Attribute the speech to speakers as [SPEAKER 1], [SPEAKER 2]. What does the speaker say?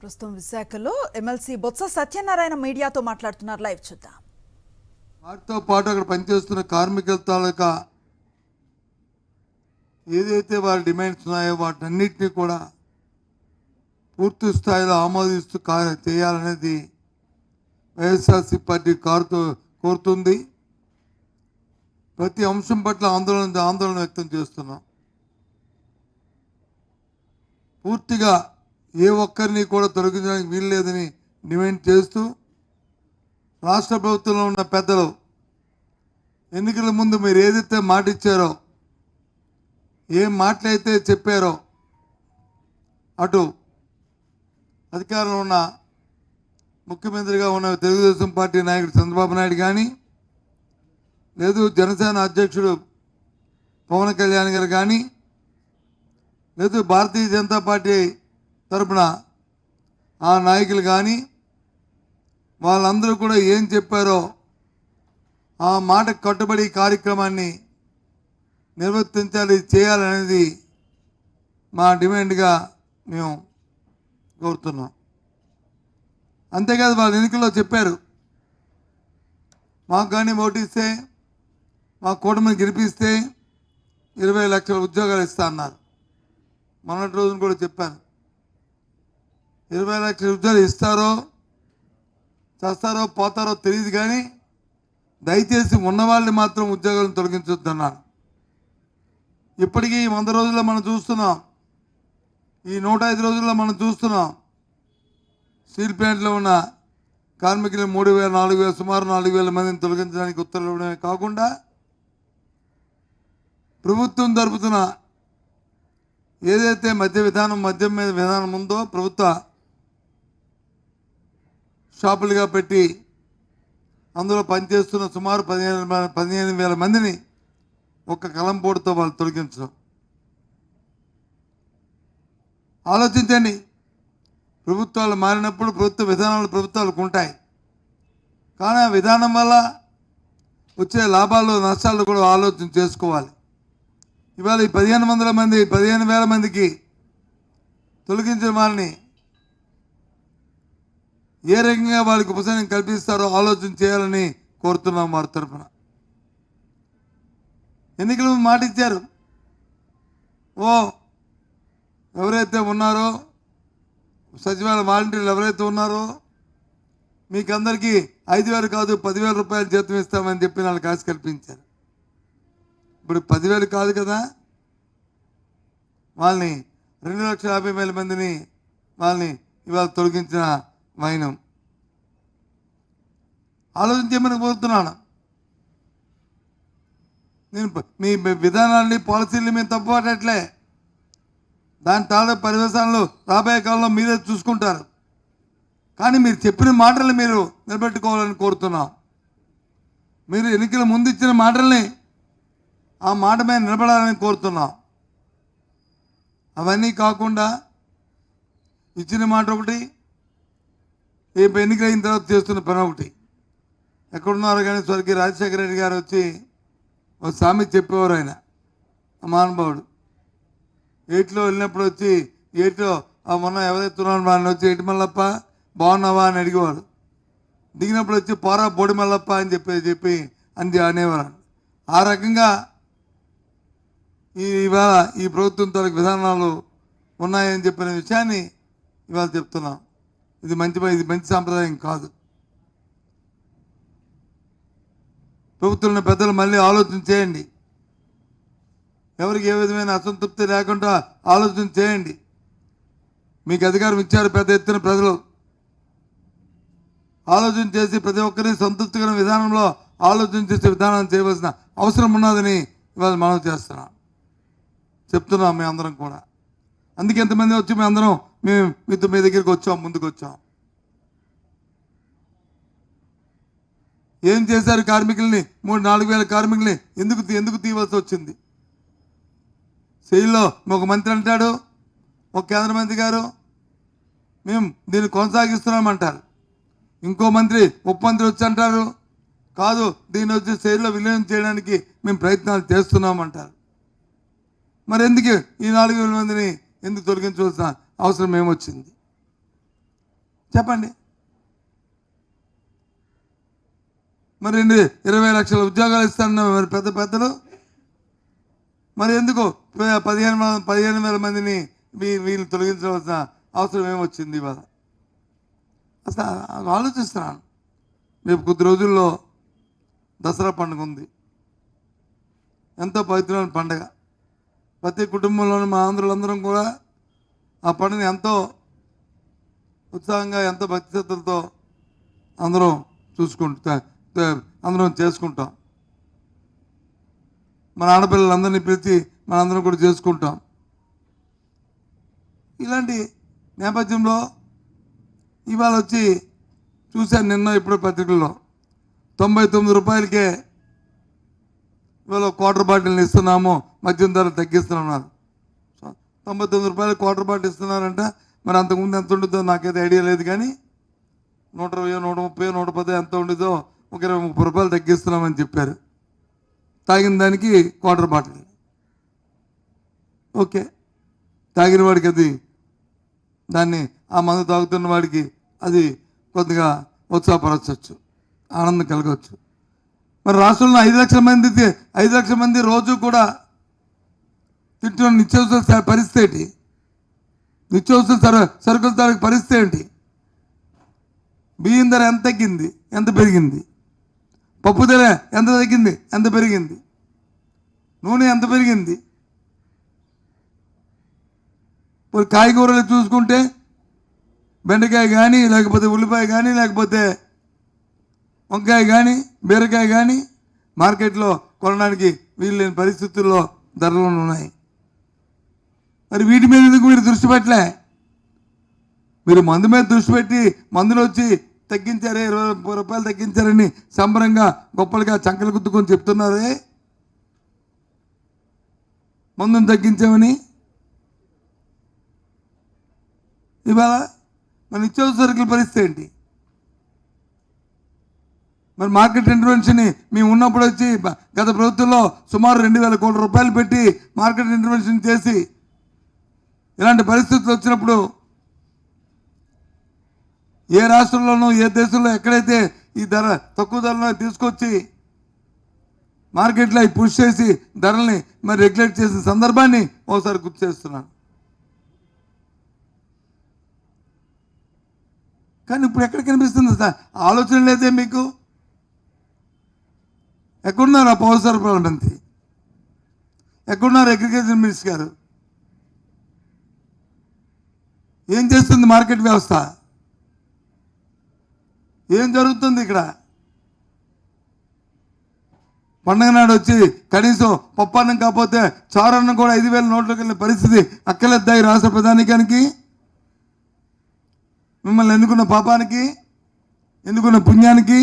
[SPEAKER 1] ప్రస్తుతం విశాఖలో ఎమ్మెల్సీ బొత్స సత్యనారాయణ మీడియాతో మాట్లాడుతున్నారు. లైవ్ చూద్దాం.
[SPEAKER 2] వాటితో పాటు అక్కడ పనిచేస్తున్న కార్మికుల తాలూకా ఏదైతే వారి డిమాండ్స్ ఉన్నాయో వాటన్నిటినీ కూడా పూర్తి స్థాయిలో ఆమోదిస్తూ చేయాలనేది వైఎస్ఆర్సీ పార్టీ కోరుతుంది. ప్రతి అంశం పట్ల ఆందోళన వ్యక్తం చేస్తున్నాం. పూర్తిగా ఏ ఒక్కరిని కూడా తొలగించడానికి వీల్లేదని డిమాండ్ చేస్తూ రాష్ట్ర ప్రభుత్వంలో ఉన్న పెద్దలు ఎన్నికల ముందు మీరు ఏదైతే మాట ఇచ్చారో, ఏం మాటలైతే చెప్పారో, అటు అధికారంలో ఉన్న ముఖ్యమంత్రిగా ఉన్న తెలుగుదేశం పార్టీ నాయకుడు చంద్రబాబు నాయుడు కానీ, లేదు జనసేన అధ్యక్షుడు పవన్ కళ్యాణ్ గారు కానీ, లేదు భారతీయ జనతా పార్టీ తరపున ఆ నాయకులు కానీ, వాళ్ళందరూ కూడా ఏం చెప్పారో ఆ మాట కట్టుబడి కార్యక్రమాన్ని నిర్వర్తించాలి, చేయాలనేది మా డిమాండ్గా మేము కోరుతున్నాం. అంతేకాదు వాళ్ళు ఎన్నికల్లో చెప్పారు, మాకు కానీ ఓటిస్తే, మా కూటమిని గెలిపిస్తే 20 లక్షల ఉద్యోగాలు ఇస్తా అన్నారు. మొన్నటి రోజున కూడా చెప్పాను, 20 లక్షల ఉద్యోగాలు ఇస్తారో చేస్తారో పోతారో తెలియదు, కానీ దయచేసి ఉన్నవాళ్ళని మాత్రం ఉద్యోగాలను తొలగించొద్దన్నాను. ఇప్పటికీ 100 రోజుల్లో మనం చూస్తున్నాం, ఈ 105 రోజుల్లో మనం చూస్తున్నాం, స్టీల్ ప్లాంట్లో ఉన్న కార్మికులు 3,000, 4,000 సుమారు 4,000 మందిని తొలగించడానికి ఉత్తర్వులు ఇవ్వడమే కాకుండా ప్రభుత్వం జరుపుతున్న ఏదైతే మద్యం మీద విధానం ఉందో, ప్రభుత్వ షాపులుగా పెట్టి అందులో పనిచేస్తున్న సుమారు 15,000 మందిని ఒక్క కలంపోటుతో వాళ్ళు తొలగించడం. ఆలోచించండి, ప్రభుత్వాలు మారినప్పుడు ప్రభుత్వ విధానాలు ప్రభుత్వాలకు ఉంటాయి, కానీ ఆ విధానం వల్ల వచ్చే లాభాలు నష్టాలు కూడా ఆలోచన చేసుకోవాలి. ఇవాళ ఈ 15,000 మందికి తొలగించిన వాళ్ళని ఏ రకంగా వాళ్ళకి ఉపశమనం కల్పిస్తారో ఆలోచన చేయాలని కోరుతున్నాం. వారి తరఫున ఎన్నికల ముందు మాట ఇచ్చారు, ఎవరైతే ఉన్నారో సచివాలయ వాలంటీర్లు ఎవరైతే ఉన్నారో మీకు అందరికీ 5,000 కాదు 10,000 రూపాయలు జీతం ఇస్తామని చెప్పి వాళ్ళకి ఆశ కల్పించారు. ఇప్పుడు 10,000 కాదు కదా, వాళ్ళని 2,50,000 మందిని వాళ్ళని ఇవాళ తొలగించిన వైనం. ఆలోచించమని కోరుతున్నాను. నేను మీ విధానాన్ని పాలసీలు మేము తప్పుపట్టట్లే, దాని తాలూ పరివేశాలను రాబోయే కాలంలో మీరే చూసుకుంటారు, కానీ మీరు చెప్పిన మాటల్ని మీరు నిలబెట్టుకోవాలని కోరుతున్నాం. మీరు ఎన్నికల ముందు ఇచ్చిన మాటల్ని ఆ మాట మీద నిలబడాలని కోరుతున్నాం. అవన్నీ కాకుండా ఇచ్చిన మాట ఒకటి, రేపు ఎన్నికలైన తర్వాత చేస్తున్న పని ఒకటి. ఎక్కడున్నారు కానీ స్వర్గీయ రాజశేఖర రెడ్డి గారు వచ్చి ఒక సామెత చెప్పేవారు. ఆయన మహానుభావుడు ఏట్లో వెళ్ళినప్పుడు వచ్చి ఏట్లో మొన్న ఎవరైతే ఉన్నారో వాళ్ళని వచ్చి ఏటి మల్లప్ప బాగున్నావా అని అడిగేవాడు. దిగినప్పుడు వచ్చి పోరా బోడి మల్లప్ప అని చెప్పి అనేవారు. ఆ రకంగా ఇవాళ ఈ ప్రభుత్వం తాలూకు విధానాలు ఉన్నాయని చెప్పిన విషయాన్ని ఇవాళ చెప్తున్నాం. ఇది మంచి సాంప్రదాయం కాదు. ప్రభుత్వంలో పెద్దలు మళ్ళీ ఆలోచన చేయండి. ఎవరికి ఏ విధమైన అసంతృప్తి లేకుండా ఆలోచన చేయండి. మీకు అధికారం ఇచ్చారు పెద్ద ఎత్తున ప్రజలు. ఆలోచన చేసి ప్రతి ఒక్కరి సంతృప్తికర విధానంలో ఆలోచన చేసే విధానం చేయవలసిన అవసరం ఉన్నదని ఇవాళ మనం చెప్తున్నాం మేము అందరం కూడా. అందుకే ఎంతమంది వచ్చి మేము మీ దగ్గరికి వచ్చాం, ముందుకు వచ్చాం. ఏం చేశారు? కార్మికుల్ని 3,000-4,000 కార్మికుల్ని ఎందుకు తీయవలసి వచ్చింది? శైలిలో ఒక మంత్రి అంటాడు, ఒక కేంద్ర మంత్రి గారు మేము దీన్ని కొనసాగిస్తున్నామంటారు. ఇంకో మంత్రి ఉప మంత్రి వచ్చి అంటారు, కాదు దీన్ని వచ్చి శైలిలో విలీనం చేయడానికి మేము ప్రయత్నాలు చేస్తున్నామంటారు. మరి ఎందుకు ఈ 4,000 మందిని ఎందుకు తొలగించవలసిన అవసరం ఏమొచ్చింది? చెప్పండి. మరి 20 లక్షల ఉద్యోగాలు ఇస్తాను మరి పెద్దలు, మరి ఎందుకు 15,000 మందిని వీళ్ళు తొలగించవలసిన అవసరం ఏమొచ్చింది ఇవాళ? అసలు ఆలోచిస్తున్నాను. రేపు కొద్ది రోజుల్లో దసరా పండుగ ఉంది. ఎంతో పవిత్రమైన పండుగ. ప్రతి కుటుంబంలోని మా ఆంధ్రులందరం కూడా ఆ పండుగని ఎంతో ఉత్సాహంగా, ఎంతో భక్తి శ్రద్ధలతో అందరం అందరం చేసుకుంటాం. మన ఆడపిల్లలందరినీ పిలిచి మనందరం కూడా చేసుకుంటాం. ఇలాంటి నేపథ్యంలో ఇవాళ వచ్చి చూశాను, నిన్న ఇప్పుడు పత్రికల్లో 99 రూపాయలకే ఇవాళ క్వార్టర్ బాటిల్ని ఇస్తున్నాము, మద్యం ధర తగ్గిస్తున్నారు. 99 రూపాయలు క్వార్టర్ బాటిల్ ఇస్తున్నారంట. మరి అంతకుముందు ఎంత ఉంటుందో నాకైతే ఐడియా లేదు, కానీ 120, 130, 110 ఎంత ఉంటుందో ఒక 20-30 రూపాయలు తగ్గిస్తున్నామని చెప్పారు తాగిన దానికి క్వార్టర్ బాటిల్. ఓకే, తాగిన వాడికి అది దాన్ని ఆ మందు తాగుతున్న వాడికి అది కొద్దిగా ఉత్సాహపరచవచ్చు, ఆనందం కలగవచ్చు. మరి రాష్ట్రంలో 5 లక్షల మంది రోజు కూడా తింటున్న నిత్యావసర పరిస్థితి ఏంటి? నిత్యావసర సరుకుల ధర పరిస్థితి ఏంటి? బియ్యం ధర ఎంత తగ్గింది, ఎంత పెరిగింది? పప్పు ధర ఎంత తగ్గింది, ఎంత పెరిగింది? నూనె ఎంత పెరిగింది? ఇప్పుడు కాయగూరలు చూసుకుంటే బెండకాయ కానీ, లేకపోతే ఉల్లిపాయ కానీ, లేకపోతే వంకాయ కానీ, బీరకాయ కానీ మార్కెట్లో కొనడానికి వీల్లేని పరిస్థితుల్లో ధరలు ఉన్నాయి. మరి వీటి మీద ఎందుకు మీరు దృష్టి పెట్టలే? మీరు మందు మీద దృష్టి పెట్టి మందులు వచ్చి తగ్గించారే, 20 రూపాయలు తగ్గించారని సంబరంగా గొప్పలుగా చంకలు గుద్దుకొని చెప్తున్నారే మందును తగ్గించామని. ఇవాళ మన నిత్యావసర సరుకుల పరిస్థితి ఏంటి? మరి మార్కెట్ ఇంటర్వెన్షన్ మేము ఉన్నప్పుడు వచ్చి గత ప్రభుత్వంలో సుమారు 2,000 కోట్ల రూపాయలు పెట్టి మార్కెట్ ఇంటర్వెన్షన్ చేసి ఇలాంటి పరిస్థితులు వచ్చినప్పుడు ఏ రాష్ట్రంలోనూ ఏ దేశంలో ఎక్కడైతే ఈ ధర తక్కువ ధరలో తీసుకొచ్చి మార్కెట్లో పుష్ చేసి ధరల్ని మరి రెగ్యులేట్ చేసిన సందర్భాన్ని ఒకసారి గుర్తు చేస్తున్నాను. కానీ ఇప్పుడు ఎక్కడ కనిపిస్తుంది సార్? ఆలోచన లేదే మీకు? ఎక్కడున్నారు ఆ పౌర సరఫరాల మంత్రి? ఎక్కడున్నారు అగ్రికల్చర్ మినిస్టర్ గారు? ఏం చేస్తుంది మార్కెట్ వ్యవస్థ? ఏం జరుగుతుంది ఇక్కడ? పండగ నాడు వచ్చి కనీసం పప్పన్నం కాకపోతే చారన్నం కూడా 5,000 నోట్లోకి వెళ్ళిన పరిస్థితి అక్కలేద్దా ఈ రాష్ట్ర ప్రధానికానికి? మిమ్మల్ని ఎన్నుకున్న పాపానికి, ఎన్నుకున్న పుణ్యానికి